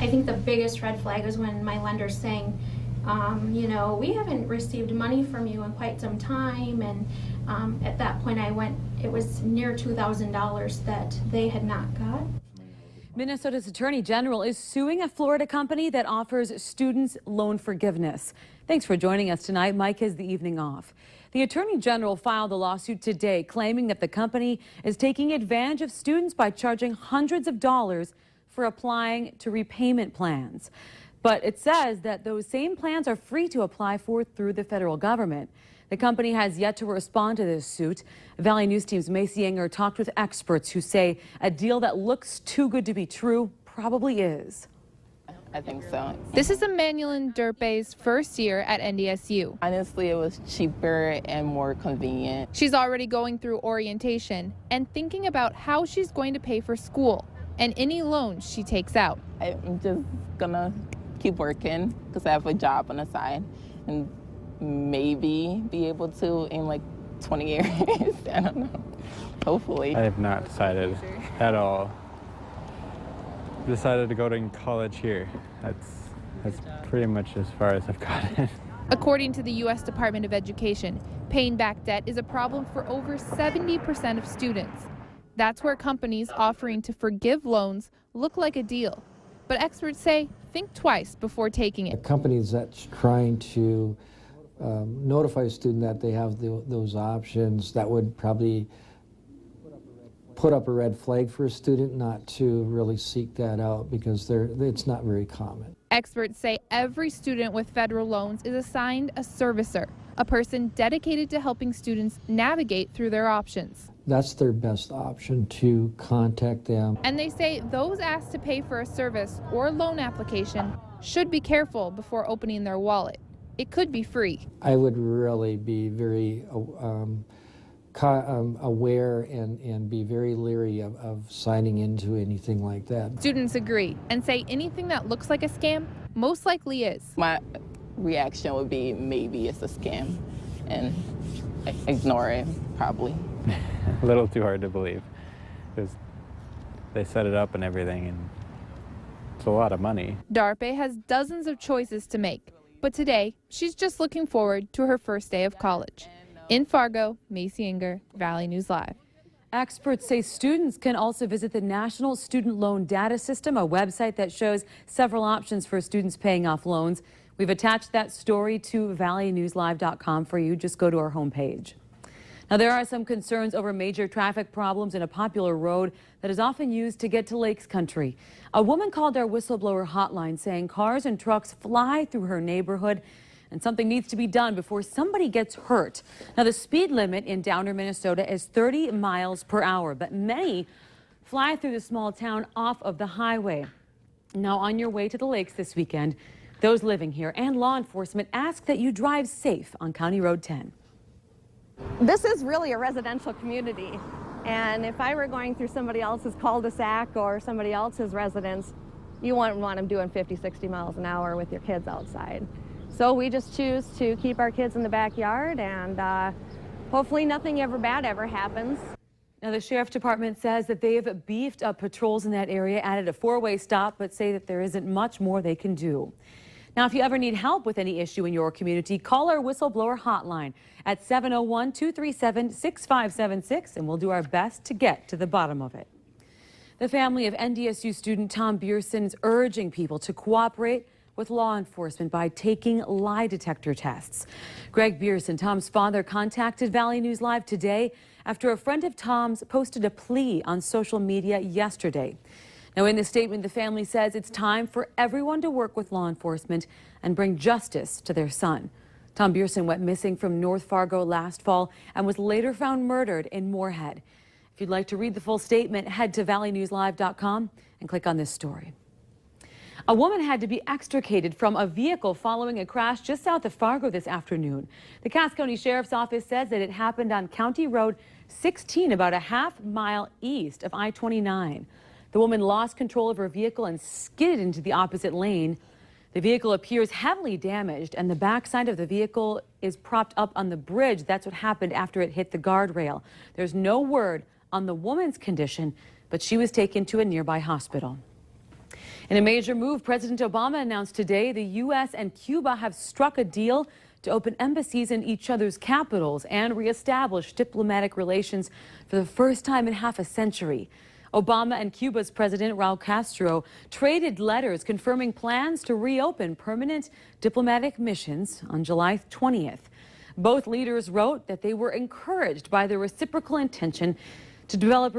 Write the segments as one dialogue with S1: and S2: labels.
S1: I think the biggest red flag is when my lender's saying, you know, we haven't received money from you in quite some time, and at that point it was near $2,000 that they had not got.
S2: Minnesota's Attorney General is suing a Florida company that offers students loan forgiveness. Thanks for joining us tonight. Mike has the evening off. The Attorney General filed a lawsuit today claiming that the company is taking advantage of students by charging hundreds of dollars for applying to repayment plans. But it says that those same plans are free to apply for through the federal government. The company has yet to respond to this suit. Valley News Team's Macy Enger talked with experts who say a deal that looks too good to be true probably is.
S3: I think so.
S4: This is Emmanuel Derpe's first year at NDSU.
S3: Honestly, it was cheaper and more convenient.
S4: She's already going through orientation and thinking about how she's going to pay for school and any loans she takes out.
S3: I'm just gonna keep working because I have a job on the side and maybe be able to in like 20 years. I don't know. Hopefully.
S5: I have not decided at all. Decided to go to college here. That's pretty much as far as I've gotten.
S4: According to the U.S. Department of Education, paying back debt is a problem for over 70% of students. That's where companies offering to forgive loans look like a deal. But experts say think twice before taking it.
S6: A company that's trying to notify a student that they have those options, that would probably put up a red flag for a student not to really seek that out because it's not very common.
S4: Experts say every student with federal loans is assigned a servicer, a person dedicated to helping students navigate through their options.
S6: That's their best option, to contact them.
S4: And they say those asked to pay for a service or loan application should be careful before opening their wallet. It could be free.
S6: I would really be very aware and be very leery of signing into anything like that.
S4: Students agree and say anything that looks like a scam most likely is.
S3: My reaction would be maybe it's a scam and ignore it probably.
S5: A little too hard to believe because they set it up and everything, and it's a lot of money.
S4: Darpe has dozens of choices to make, but today she's just looking forward to her first day of college. In Fargo, Macy Enger, Valley News Live.
S2: Experts say students can also visit the National Student Loan Data System, a website that shows several options for students paying off loans. We've attached that story to valleynewslive.com for you. Just go to our homepage. Now, there are some concerns over major traffic problems in a popular road that is often used to get to Lakes Country. A woman called our whistleblower hotline saying cars and trucks fly through her neighborhood and something needs to be done before somebody gets hurt. Now, the speed limit in Downer, Minnesota is 30 miles per hour, but many fly through the small town off of the highway. Now, on your way to the lakes this weekend, those living here and law enforcement ask that you drive safe on County Road 10.
S7: This is really a residential community, and if I were going through somebody else's cul-de-sac or somebody else's residence, you wouldn't want them doing 50, 60 miles an hour with your kids outside. So we just choose to keep our kids in the backyard, and hopefully nothing bad ever happens.
S2: Now, the Sheriff's Department says that they have beefed up patrols in that area, added a four-way stop, but say that there isn't much more they can do. Now, if you ever need help with any issue in your community, call our whistleblower hotline at 701-237-6576, and we'll do our best to get to the bottom of it. The family of NDSU student Tom Bierson is urging people to cooperate with law enforcement by taking lie detector tests. Greg Bierson, Tom's father, contacted Valley News Live today after a friend of Tom's posted a plea on social media yesterday. Now, in the statement, the family says it's time for everyone to work with law enforcement and bring justice to their son. Tom Bierson went missing from North Fargo last fall and was later found murdered in Moorhead. If you'd like to read the full statement, head to valleynewslive.com and click on this story. A woman had to be extricated from a vehicle following a crash just south of Fargo this afternoon. The Cass County Sheriff's Office says that it happened on County Road 16, about a half-mile east of I-29. The woman lost control of her vehicle and skidded into the opposite lane. The vehicle appears heavily damaged, and the backside of the vehicle is propped up on the bridge. That's what happened after it hit the guardrail. There's no word on the woman's condition, but she was taken to a nearby hospital. In a major move, President Obama announced today the U.S. and Cuba have struck a deal to open embassies in each other's capitals and reestablish diplomatic relations for the first time in half a century. Obama and Cuba's President Raul Castro traded letters confirming plans to reopen permanent diplomatic missions on July 20th. Both leaders wrote that they were encouraged by the reciprocal intention to develop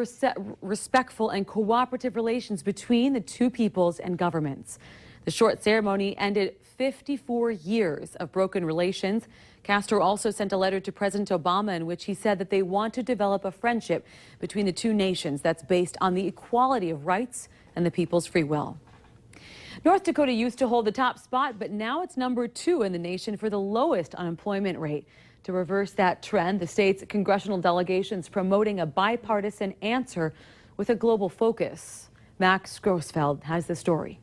S2: respectful and cooperative relations between the two peoples and governments. The short ceremony ended 54 years of broken relations. Castro also sent a letter to President Obama in which he said that they want to develop a friendship between the two nations that's based on the equality of rights and the people's free will. North Dakota used to hold the top spot, but now it's number 2 in the nation for the lowest unemployment rate. To reverse that trend, the state's congressional delegation is promoting a bipartisan answer with a global focus. Max Grossfeld has the story.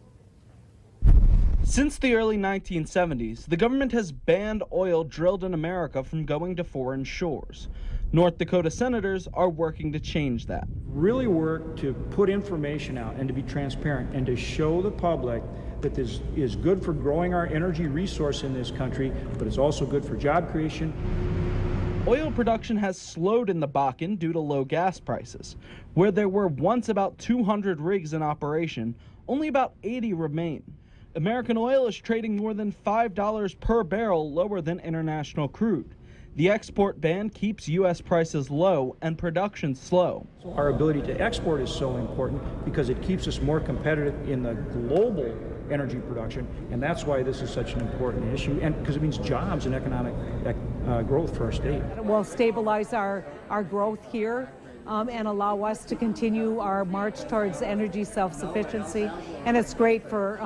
S8: Since the early 1970s, the government has banned oil drilled in America from going to foreign shores. North Dakota senators are working to change that.
S9: Really work to put information out and to be transparent and to show the public that this is good for growing our energy resource in this country, but it's also good for job creation.
S8: Oil production has slowed in the Bakken due to low gas prices. Where there were once about 200 rigs in operation, only about 80 remain. American oil is trading more than $5 per barrel lower than international crude. The export ban keeps U.S. prices low and production slow.
S9: So our ability to export is so important because it keeps us more competitive in the global energy production, and that's why this is such an important issue, and because it means jobs and economic growth for our state.
S10: It will stabilize our growth here and allow us to continue our march towards energy self-sufficiency, and it's great for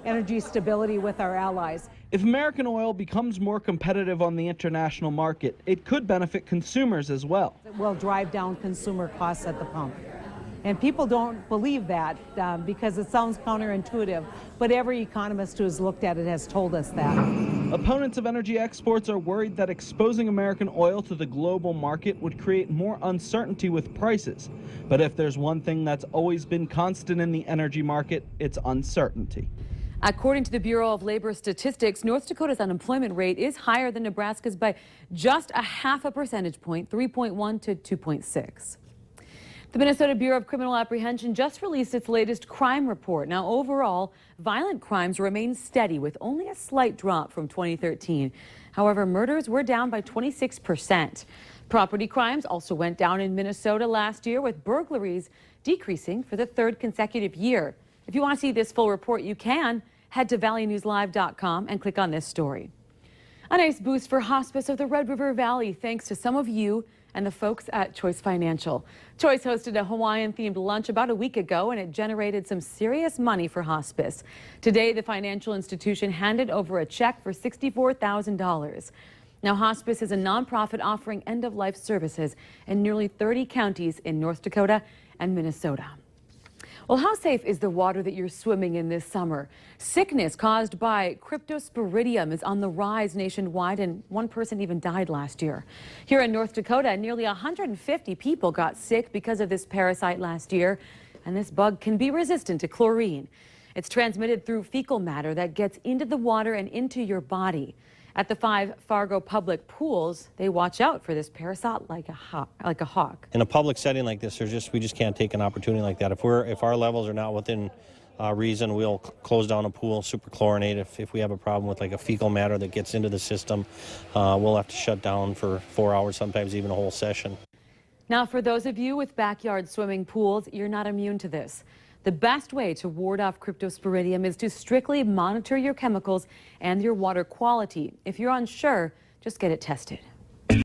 S10: energy stability with our allies.
S8: If American oil becomes more competitive on the international market, it could benefit consumers as well.
S10: It will drive down consumer costs at the pump. And people don't believe that because it sounds counterintuitive, but every economist who has looked at it has told us that.
S8: Opponents of energy exports are worried that exposing American oil to the global market would create more uncertainty with prices. But if there's one thing that's always been constant in the energy market, it's uncertainty.
S2: According to the Bureau of Labor Statistics, North Dakota's unemployment rate is higher than Nebraska's by just a half a percentage point, 3.1 to 2.6. The Minnesota Bureau of Criminal Apprehension just released its latest crime report. Now, overall, violent crimes remain steady with only a slight drop from 2013. However, murders were down by 26%. Property crimes also went down in Minnesota last year, with burglaries decreasing for the 3rd consecutive year. If you want to see this full report, you can head to valleynewslive.com and click on this story. A nice boost for hospice of the Red River Valley, thanks to some of you and the folks at Choice Financial. Choice hosted a Hawaiian-themed lunch about a week ago, and it generated some serious money for hospice. Today, the financial institution handed over a check for $64,000. Now, hospice is a nonprofit offering end-of-life services in nearly 30 counties in North Dakota and Minnesota. Well, how safe is the water that you're swimming in this summer? Sickness caused by Cryptosporidium is on the rise nationwide, and one person even died last year. Here in North Dakota, nearly 150 people got sick because of this parasite last year, and this bug can be resistant to chlorine. It's transmitted through fecal matter that gets into the water and into your body. At the 5 Fargo public pools, they watch out for this parasite like a hawk.
S11: In a public setting like this, we just can't take an opportunity like that. If our levels are not within reason, we'll close down a pool, superchlorinate. If we have a problem with like a fecal matter that gets into the system, we'll have to shut down for 4 hours, sometimes even a whole session.
S2: Now, for those of you with backyard swimming pools, you're not immune to this. The best way to ward off Cryptosporidium is to strictly monitor your chemicals and your water quality. If you're unsure, just get it tested.